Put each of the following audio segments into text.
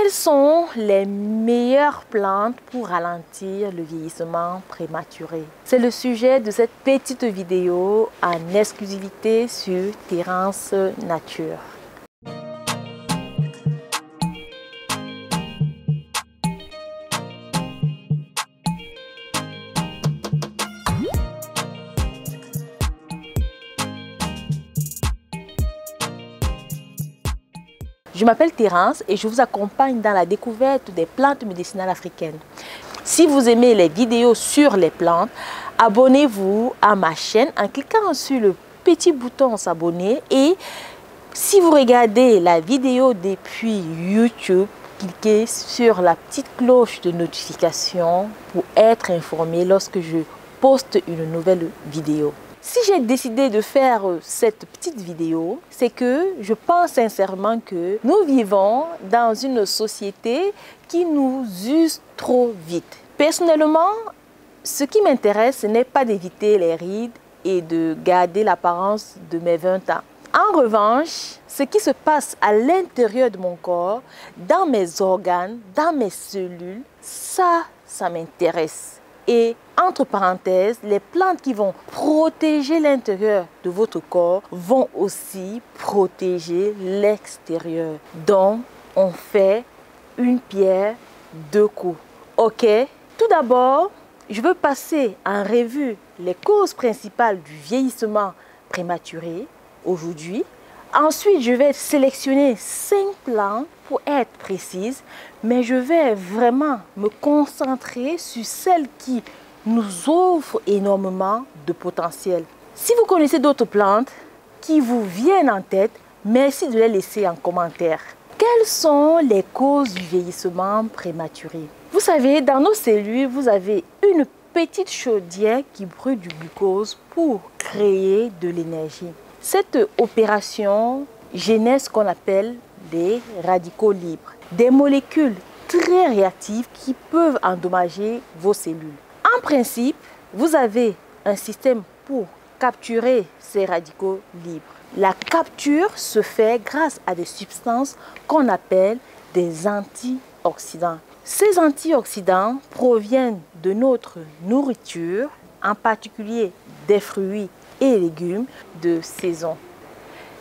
Quelles sont les meilleures plantes pour ralentir le vieillissement prématuré? C'est le sujet de cette petite vidéo en exclusivité sur Terrance Nature. Je m'appelle Terrance et je vous accompagne dans la découverte des plantes médicinales africaines. Si vous aimez les vidéos sur les plantes, abonnez-vous à ma chaîne en cliquant sur le petit bouton s'abonner. Et si vous regardez la vidéo depuis YouTube, cliquez sur la petite cloche de notification pour être informé lorsque je poste une nouvelle vidéo. Si j'ai décidé de faire cette petite vidéo, c'est que je pense sincèrement que nous vivons dans une société qui nous use trop vite. Personnellement, ce qui m'intéresse, ce n'est pas d'éviter les rides et de garder l'apparence de mes 20 ans. En revanche, ce qui se passe à l'intérieur de mon corps, dans mes organes, dans mes cellules, ça m'intéresse. Et entre parenthèses, les plantes qui vont protéger l'intérieur de votre corps vont aussi protéger l'extérieur. Donc, on fait une pierre deux coups. Ok? Tout d'abord, je veux passer en revue les causes principales du vieillissement prématuré aujourd'hui. Ensuite, je vais sélectionner 5 plantes pour être précise, mais je vais vraiment me concentrer sur celles qui nous offrent énormément de potentiel. Si vous connaissez d'autres plantes qui vous viennent en tête, merci de les laisser en commentaire. Quelles sont les causes du vieillissement prématuré? Vous savez, dans nos cellules, vous avez une petite chaudière qui brûle du glucose pour créer de l'énergie. Cette opération génère ce qu'on appelle des radicaux libres, des molécules très réactives qui peuvent endommager vos cellules. En principe, vous avez un système pour capturer ces radicaux libres. La capture se fait grâce à des substances qu'on appelle des antioxydants. Ces antioxydants proviennent de notre nourriture, en particulier des fruits et légumes de saison.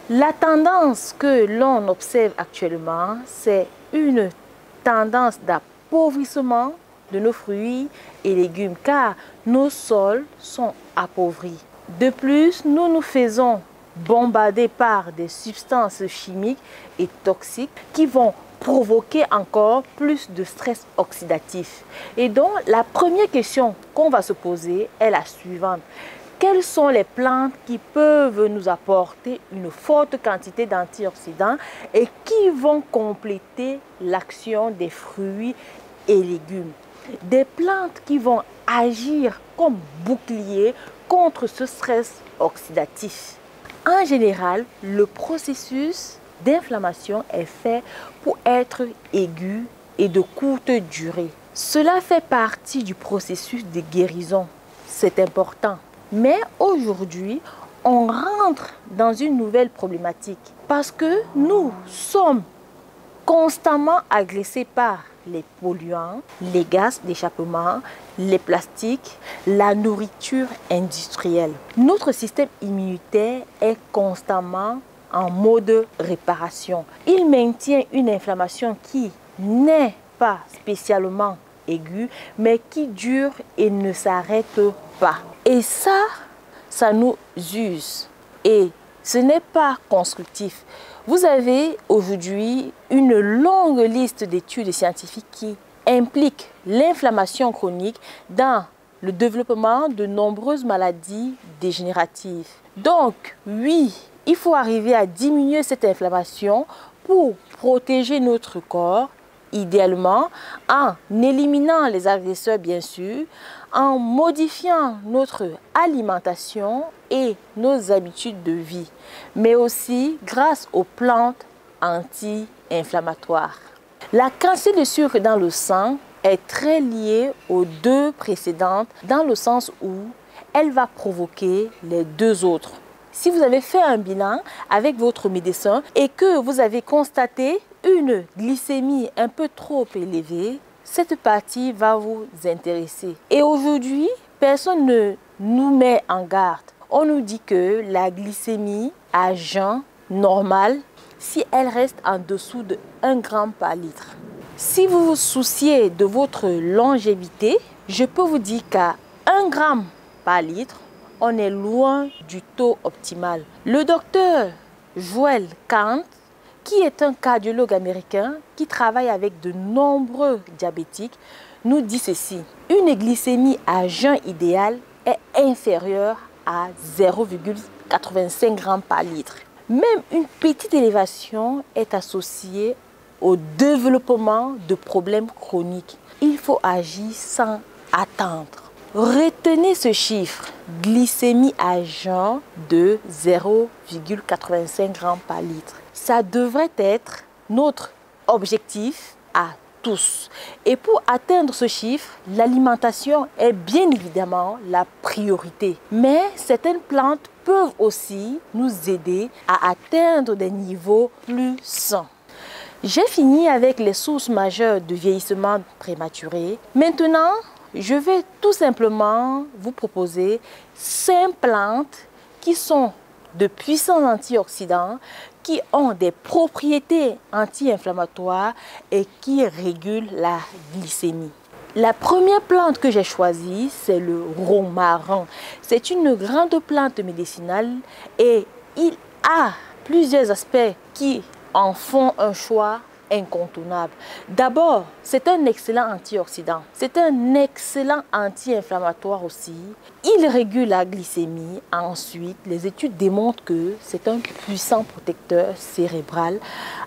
La tendance que l'on observe actuellement, c'est une tendance d'appauvrissement de nos fruits et légumes car nos sols sont appauvris. De plus, nous nous faisons bombarder par des substances chimiques et toxiques qui vont provoquer encore plus de stress oxydatif. Et donc, la première question qu'on va se poser est la suivante. Quelles sont les plantes qui peuvent nous apporter une forte quantité d'antioxydants et qui vont compléter l'action des fruits et légumes? Des plantes qui vont agir comme bouclier contre ce stress oxydatif. En général, le processus d'inflammation est fait pour être aigu et de courte durée. Cela fait partie du processus de guérison. C'est important. Mais aujourd'hui, on rentre dans une nouvelle problématique parce que nous sommes constamment agressés par les polluants, les gaz d'échappement, les plastiques, la nourriture industrielle. Notre système immunitaire est constamment en mode réparation. Il maintient une inflammation qui n'est pas spécialement aiguë, mais qui dure et ne s'arrête pas. Et ça nous use. Et ce n'est pas constructif. Vous avez aujourd'hui une longue liste d'études scientifiques qui impliquent l'inflammation chronique dans le développement de nombreuses maladies dégénératives. Donc, oui, il faut arriver à diminuer cette inflammation pour protéger notre corps, idéalement en éliminant les agresseurs bien sûr, en modifiant notre alimentation et nos habitudes de vie, mais aussi grâce aux plantes anti-inflammatoires. La quantité de sucre dans le sang est très liée aux deux précédentes dans le sens où elle va provoquer les deux autres. Si vous avez fait un bilan avec votre médecin et que vous avez constaté une glycémie un peu trop élevée, cette partie va vous intéresser. Et aujourd'hui, personne ne nous met en garde. On nous dit que la glycémie à jeun normale, si elle reste en dessous de 1 gramme par litre. Si vous vous souciez de votre longévité, je peux vous dire qu'à 1 gramme par litre, on est loin du taux optimal. Le docteur Joel Kahn, qui est un cardiologue américain qui travaille avec de nombreux diabétiques, nous dit ceci. Une glycémie à jeun idéal est inférieure à 0,85 grammes par litre. Même une petite élévation est associée au développement de problèmes chroniques. Il faut agir sans attendre. Retenez ce chiffre, glycémie à jeun de 0,85 grammes par litre. Ça devrait être notre objectif à tous. Et pour atteindre ce chiffre, l'alimentation est bien évidemment la priorité. Mais certaines plantes peuvent aussi nous aider à atteindre des niveaux plus sains. J'ai fini avec les sources majeures de vieillissement prématuré. Maintenant, je vais tout simplement vous proposer 5 plantes qui sont de puissants antioxydants, qui ont des propriétés anti-inflammatoires et qui régulent la glycémie. La première plante que j'ai choisie, c'est le romarin. C'est une grande plante médicinale et il a plusieurs aspects qui en font un choix incontournable. D'abord, c'est un excellent antioxydant. C'est un excellent anti-inflammatoire aussi. Il régule la glycémie. Ensuite, les études démontrent que c'est un puissant protecteur cérébral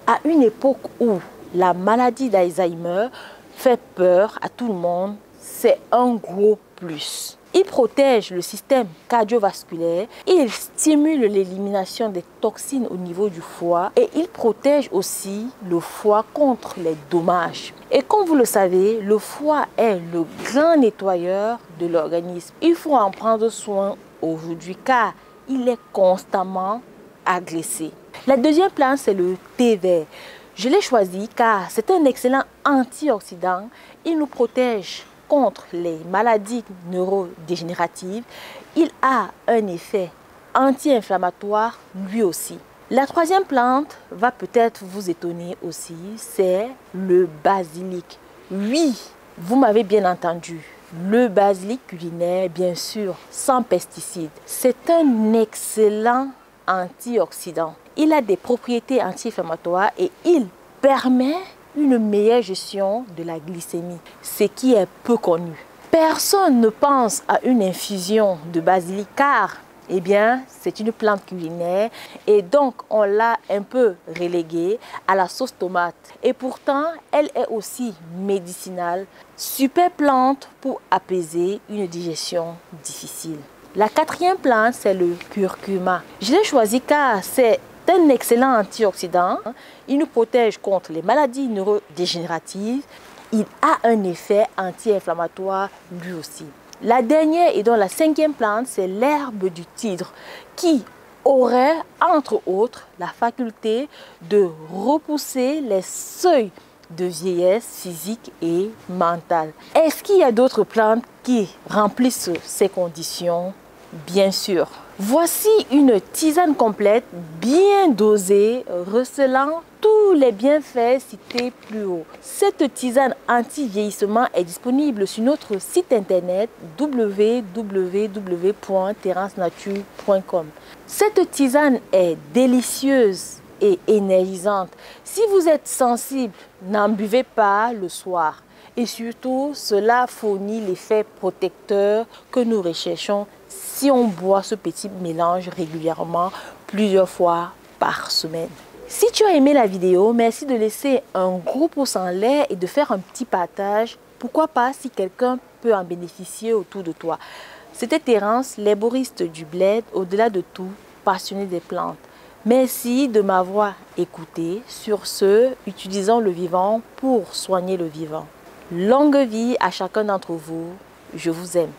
à une époque où la maladie d'Alzheimer fait peur à tout le monde. C'est un gros plus. Il protège le système cardiovasculaire, il stimule l'élimination des toxines au niveau du foie et il protège aussi le foie contre les dommages. Et comme vous le savez, le foie est le grand nettoyeur de l'organisme. Il faut en prendre soin aujourd'hui car il est constamment agressé. La deuxième plante, c'est le thé vert. Je l'ai choisi car c'est un excellent antioxydant. Il nous protège contre les maladies neurodégénératives. Il a un effet anti-inflammatoire lui aussi. La troisième plante va peut-être vous étonner aussi, c'est le basilic. Oui, vous m'avez bien entendu. Le basilic culinaire, bien sûr, sans pesticides. C'est un excellent antioxydant. Il a des propriétés anti-inflammatoires et il permet une meilleure gestion de la glycémie, ce qui est peu connu. Personne ne pense à une infusion de basilic car, eh bien, c'est une plante culinaire et donc on l'a un peu reléguée à la sauce tomate. Et pourtant, elle est aussi médicinale, super plante pour apaiser une digestion difficile. La quatrième plante, c'est le curcuma. Je l'ai choisi car c'est un excellent antioxydant. Il nous protège contre les maladies neurodégénératives. Il a un effet anti-inflammatoire lui aussi. La dernière et donc la cinquième plante, c'est l'herbe du tigre qui aurait, entre autres, la faculté de repousser les seuils de vieillesse physique et mentale. Est-ce qu'il y a d'autres plantes qui remplissent ces conditions? Bien sûr. Voici une tisane complète, bien dosée, recelant tous les bienfaits cités plus haut. Cette tisane anti-vieillissement est disponible sur notre site internet www.terrancenature.com. Cette tisane est délicieuse et énergisante. Si vous êtes sensible, n'en buvez pas le soir. Et surtout, cela fournit l'effet protecteur que nous recherchons si on boit ce petit mélange régulièrement, plusieurs fois par semaine. Si tu as aimé la vidéo, merci de laisser un gros pouce en l'air et de faire un petit partage. Pourquoi pas si quelqu'un peut en bénéficier autour de toi. C'était Terrance, l'herboriste du bled, au-delà de tout, passionné des plantes. Merci de m'avoir écouté. Sur ce, utilisons le vivant pour soigner le vivant. Longue vie à chacun d'entre vous. Je vous aime.